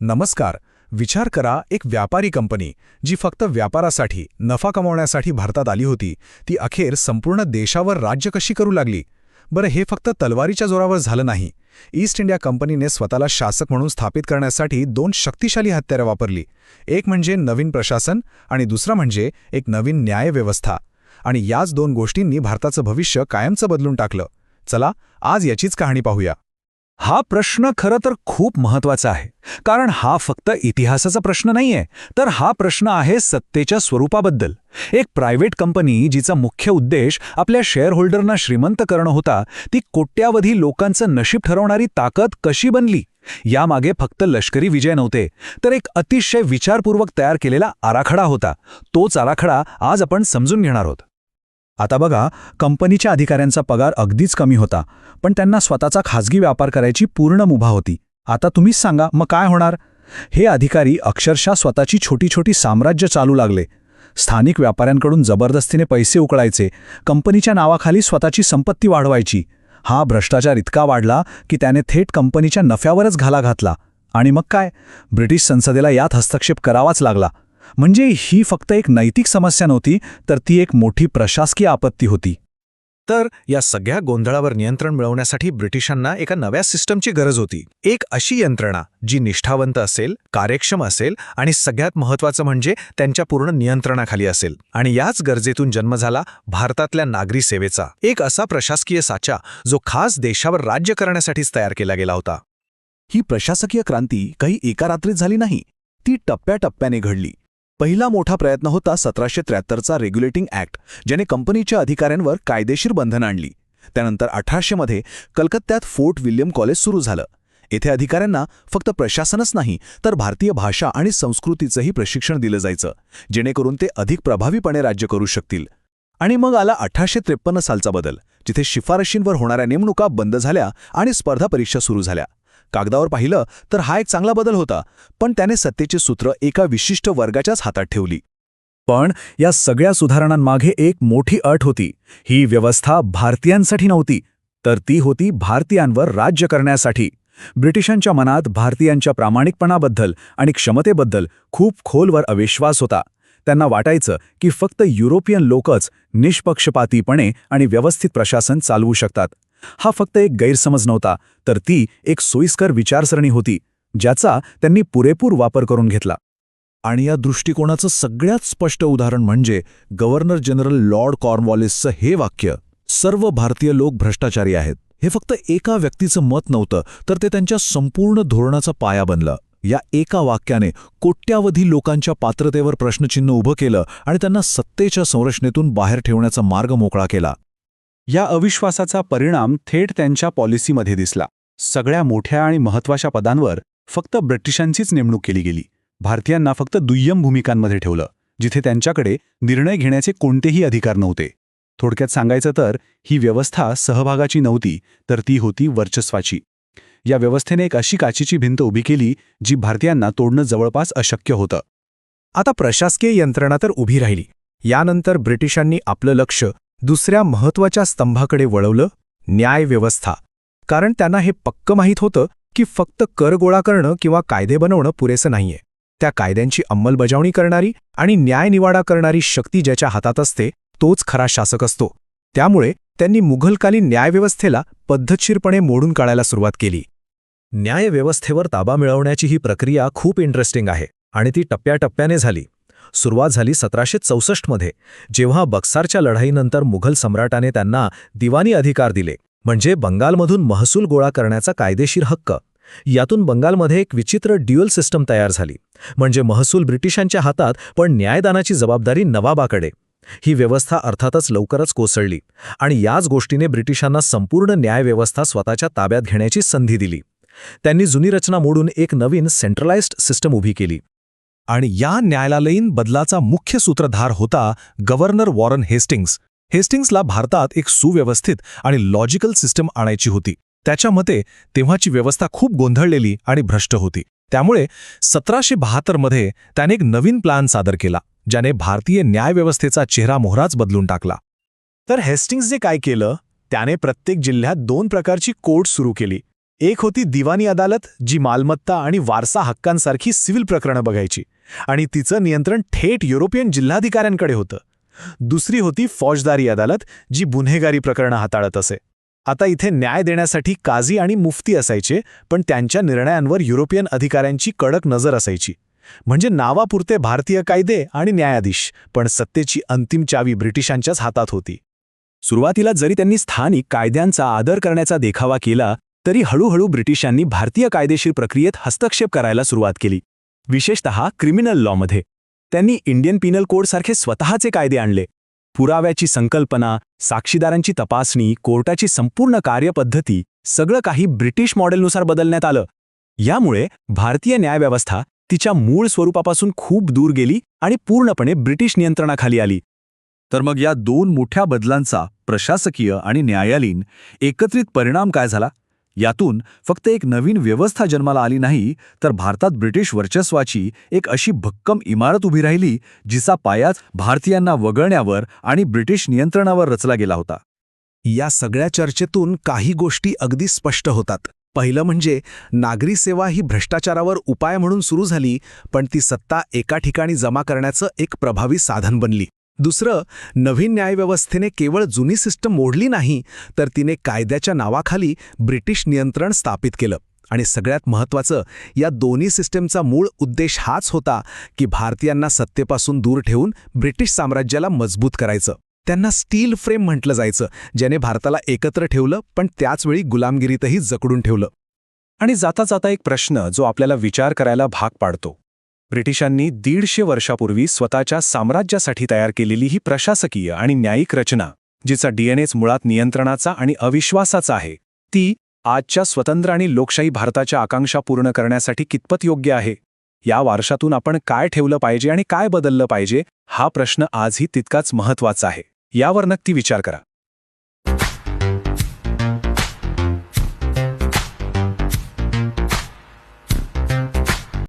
नमस्कार. विचार करा, एक व्यापारी कंपनी जी फक्त व्यापारासाठी नफा कमावण्यासाठी भारतात आली होती, ती अखेर संपूर्ण देशावर राज्य कशी करू लागली. बरं, हे फक्त तलवारीच्या जोरावर झालं नाही. ईस्ट इंडिया कंपनीने स्वतःला शासक म्हणून स्थापित करण्यासाठी दोन शक्तिशाली हत्यारं वापरली. एक म्हणजे नवीन प्रशासन आणि दुसरा म्हणजे एक नवीन न्यायव्यवस्था. आणि याच दोन गोष्टींनी भारताचं भविष्य कायमचं बदलून टाकलं. चला, आज याचीच कहाणी पाहूया. हा प्रश्न खरं तर खूप महत्वाचा आहे, कारण हा फक्त इतिहासाचा प्रश्न नाहीये, तर हा प्रश्न आहे सत्तेच्या स्वरूपाबद्दल. एक प्रायव्हेट कंपनी जिचा मुख्य उद्देश आपल्या शेअरहोल्डरना श्रीमंत करणं होता, ती कोट्यावधी लोकांचं नशीब ठरवणारी ताकद कशी बनली? यामागे फक्त लष्करी विजय नव्हते, तर एक अतिशय विचारपूर्वक तयार केलेला आराखडा होता. तोच आराखडा आज आपण समजून घेणार आहोत. आता बघा, कंपनीच्या अधिकाऱ्यांचा पगार अगदीच कमी होता, पण त्यांना स्वतःचा खाजगी व्यापार करायची पूर्ण मुभा होती. आता तुम्हीच सांगा, मग काय होणार? हे अधिकारी अक्षरशः स्वतःची छोटी छोटी साम्राज्य चालू लागले. स्थानिक व्यापाऱ्यांकडून जबरदस्तीने पैसे उकळायचे, कंपनीच्या नावाखाली स्वतःची संपत्ती वाढवायची. हा भ्रष्टाचार इतका वाढला की त्याने थेट कंपनीच्या नफ्यावरच घाला घातला. आणि मग काय, ब्रिटिश संसदेला यात हस्तक्षेप करावाच लागला. म्हणजे ही फक्त एक नैतिक समस्या नव्हती, तर ती एक मोठी प्रशासकीय आपत्ती होती. तर या सगळ्या गोंधळावर नियंत्रण मिळवण्यासाठी ब्रिटिशांना एका नव्या सिस्टमची गरज होती. एक अशी यंत्रणा जी निष्ठावंत असेल, कार्यक्षम असेल आणि सगळ्यात महत्त्वाचं म्हणजे त्यांच्या पूर्ण नियंत्रणाखाली असेल. आणि याच गरजेतून जन्म झाला भारतातल्या नागरी सेवेचा. एक असा प्रशासकीय साचा जो खास देशावर राज्य करण्यासाठीच तयार केला गेला होता. ही प्रशासकीय क्रांती काही एका रात्रीत झाली नाही, ती टप्प्याटप्प्याने घडली. पहिला मोठा प्रयत्न होता 1773चा रेग्युलेटिंग ॲक्ट, ज्याने कंपनीच्या अधिकाऱ्यांवर कायदेशीर बंधनं आणली. त्यानंतर 1800 मध्ये कलकत्त्यात फोर्ट विल्यम कॉलेज सुरू झालं. येथे अधिकाऱ्यांना फक्त प्रशासनच नाही, तर भारतीय भाषा आणि संस्कृतीचंही प्रशिक्षण दिलं जायचं, जेणेकरून ते अधिक प्रभावीपणे राज्य करू शकतील. आणि मग आला 1853 सालचा बदल, जिथे शिफारशींवर होणाऱ्या नेमणुका बंद झाल्या आणि स्पर्धा परीक्षा सुरू झाल्या. कागदावर पाहिलं तर हा एक चांगला बदल होता, पण त्याने सत्तेची सूत्र एका विशिष्ट वर्गाच्याच हातात ठेवली. पण या सगळ्या सुधारणांमागे एक मोठी अट होती. ही व्यवस्था भारतीयांसाठी नव्हती, तर ती होती भारतीयांवर राज्य करण्यासाठी. ब्रिटिशांच्या मनात भारतीयांच्या प्रामाणिकपणाबद्दल आणि क्षमतेबद्दल खूप खोलवर अविश्वास होता. त्यांना वाटायचं की फक्त युरोपियन लोकच निष्पक्षपातीपणे आणि व्यवस्थित प्रशासन चालवू शकतात. हा फक्त एक गैरसमज नव्हता, तर ती एक सोयीस्कर विचारसरणी होती, ज्याचा त्यांनी पुरेपूर वापर करून घेतला. आणि या दृष्टिकोनाचं सगळ्यात स्पष्ट उदाहरण म्हणजे गव्हर्नर जनरल लॉर्ड कॉर्नवॉलिसचं हे वाक्य, सर्व भारतीय लोक भ्रष्टाचारी आहेत. हे फक्त एका व्यक्तीचं मत नव्हतं, तर ते त्यांच्या संपूर्ण धोरणाचा पाया बनलं. या एका वाक्याने कोट्यावधी लोकांच्या पात्रतेवर प्रश्नचिन्ह उभं केलं आणि त्यांना सत्तेच्या संरचनेतून बाहेर ठेवण्याचा मार्ग मोकळा केला. या अविश्वासाचा परिणाम थेट त्यांच्या पॉलिसीमध्ये दिसला. सगळ्या मोठ्या आणि महत्त्वाच्या पदांवर फक्त ब्रिटिशांचीच नेमणूक केली गेली. भारतीयांना फक्त दुय्यम भूमिकांमध्ये ठेवलं, जिथे त्यांच्याकडे निर्णय घेण्याचे कोणतेही अधिकार नव्हते. थोडक्यात सांगायचं तर ही व्यवस्था सहभागाची नव्हती, तर ती होती वर्चस्वाची. या व्यवस्थेने एक अशी काचीची भिंत उभी केली जी भारतीयांना तोडणं जवळपास अशक्य होतं. आता प्रशासकीय यंत्रणा तर उभी राहिली. यानंतर ब्रिटिशांनी आपलं लक्ष दुसऱ्या महत्त्वाच्या स्तंभाकडे वळवलं, न्यायव्यवस्था. कारण त्यांना हे पक्क माहीत होतं की फक्त कर गोळा करणं किंवा कायदे बनवणं पुरेसं नाहीये. त्या कायद्यांची अंमलबजावणी करणारी आणि न्यायनिवाडा करणारी शक्ती ज्याच्या हातात असते, तोच खरा शासक असतो. त्यामुळे त्यांनी मुघलकालीन न्यायव्यवस्थेला पद्धतशीरपणे मोडून काढायला सुरुवात केली. न्यायव्यवस्थेवर ताबा मिळवण्याची ही प्रक्रिया खूप इंटरेस्टिंग आहे आणि ती टप्प्याटप्प्याने झाली. सुरुवात झाली 1764 मध्ये, जेव्हा बक्सारच्या लढाईनंतर मुघल सम्राटाने त्यांना दिवानी अधिकार दिले, म्हणजे बंगालमधून महसूल गोळा करण्याचा कायदेशीर हक्क. यातून बंगालमध्ये एक विचित्र ड्युअल सिस्टम तयार झाली, म्हणजे महसूल ब्रिटिशांच्या हातात पण न्यायदानाची जबाबदारी नवाबाकडे. ही व्यवस्था अर्थातच लवकरच कोसळली आणि याच गोष्टीने ब्रिटिशांना संपूर्ण न्यायव्यवस्था स्वतःच्या ताब्यात घेण्याची संधी दिली. त्यांनी जुनी रचना मोडून एक नवीन सेंट्रलाइज्ड सिस्टम उभी केली. आणि या न्यायालयीन बदलाचा मुख्य सूत्रधार होता गव्हर्नर वॉरन हेस्टिंग्स. हेस्टिंग्सला भारतात एक सुव्यवस्थित आणि लॉजिकल सिस्टम आणायची होती. त्याच्या मते तेव्हाची व्यवस्था खूप गोंधळलेली आणि भ्रष्ट होती. त्यामुळे 1772 मध्ये त्याने एक नवीन प्लॅन सादर केला, ज्याने भारतीय न्यायव्यवस्थेचा चेहरा मोहराच बदलून टाकला. तर हेस्टिंग्सने काय केलं, त्याने प्रत्येक जिल्ह्यात 2 प्रकारची कोर्ट सुरू केली. एक होती दिवाणी अदालत, जी मालमत्ता आणि वारसा हक्कांसारखी सिव्हिल प्रकरणं बघायची, आणि तिचं नियंत्रण थेट युरोपियन जिल्हाधिकाऱ्यांकडे होतं. दुसरी होती फौजदारी अदालत, जी गुन्हेगारी प्रकरणं हाताळत असे. आता इथे न्याय देण्यासाठी काझी आणि मुफ्ती असायचे, पण त्यांच्या निर्णयांवर युरोपियन अधिकाऱ्यांची कडक नजर असायची. म्हणजे नावापुरते भारतीय कायदे आणि न्यायाधीश, पण सत्तेची अंतिम चावी ब्रिटिशांच्याच हातात होती. सुरुवातीला जरी त्यांनी स्थानिक कायद्यांचा आदर करण्याचा देखावा केला, तरी हळूहळू ब्रिटिशांनी भारतीय कायदेशीर प्रक्रियेत हस्तक्षेप करायला सुरुवात केली, विशेषतः क्रिमिनल लॉमध्ये. त्यांनी इंडियन पिनल कोडसारखे स्वतःचे कायदे आणले. पुराव्याची संकल्पना, साक्षीदारांची तपासणी, कोर्टाची संपूर्ण कार्यपद्धती सगळं काही ब्रिटिश मॉडेलनुसार बदलण्यात आलं. यामुळे भारतीय न्यायव्यवस्था तिच्या मूळ स्वरूपापासून खूप दूर गेली आणि पूर्णपणे ब्रिटिश नियंत्रणाखाली आली. तर मग या दोन मोठ्या बदलांचा प्रशासकीय आणि न्यायालयीन एकत्रित परिणाम काय झाला? यातून फक्त एक नवीन व्यवस्था जन्माला आली नाही, तर भारतात ब्रिटिश वर्चस्वाची एक अशी भक्कम इमारत उभी राहिली, जिचा पायाच भारतीयांना वगळण्यावर आणि ब्रिटिश नियंत्रणावर रचला गेला होता. या सगळ्या चर्चेतून काही गोष्टी अगदी स्पष्ट होतात. पहिलं म्हणजे नागरी सेवा ही भ्रष्टाचारावर उपाय म्हणून सुरू झाली, पण ती सत्ता एका ठिकाणी जमा करण्याचं एक प्रभावी साधन बनली. दुसरं, नवीन न्यायव्यवस्थेने केवळ जुनी सिस्टम मोडली नाही, तर तिने कायद्याच्या नावाखाली ब्रिटिश नियंत्रण स्थापित केलं. आणि सगळ्यात महत्त्वाचं, या दोन्ही सिस्टमचा मूळ उद्देश हाच होता की भारतीयांना सत्तेपासून दूर ठेवून ब्रिटिश साम्राज्याला मजबूत करायचं. त्यांना स्टील फ्रेम म्हटलं जायचं, ज्याने भारताला एकत्र ठेवलं, पण त्याचवेळी गुलामगिरीतही जकडून ठेवलं. आणि जाता जाता एक प्रश्न जो आपल्याला विचार करायला भाग पाडतो. ब्रिटिशांनी 150 वर्षापूर्वी स्वतःच्या साम्राज्यासाठी तयार केलेली ही प्रशासकीय आणि न्यायिक रचना, जिचा डीएनएच मुळात नियंत्रणाचा आणि अविश्वासाचा आहे, ती आजच्या स्वतंत्र आणि लोकशाही भारताच्या आकांक्षा पूर्ण करण्यासाठी कितपत योग्य आहे? या वारशातून आपण काय ठेवलं पाहिजे आणि काय बदललं पाहिजे, हा प्रश्न आजही तितकाच महत्त्वाचा आहे. यावर नक्की विचार करा.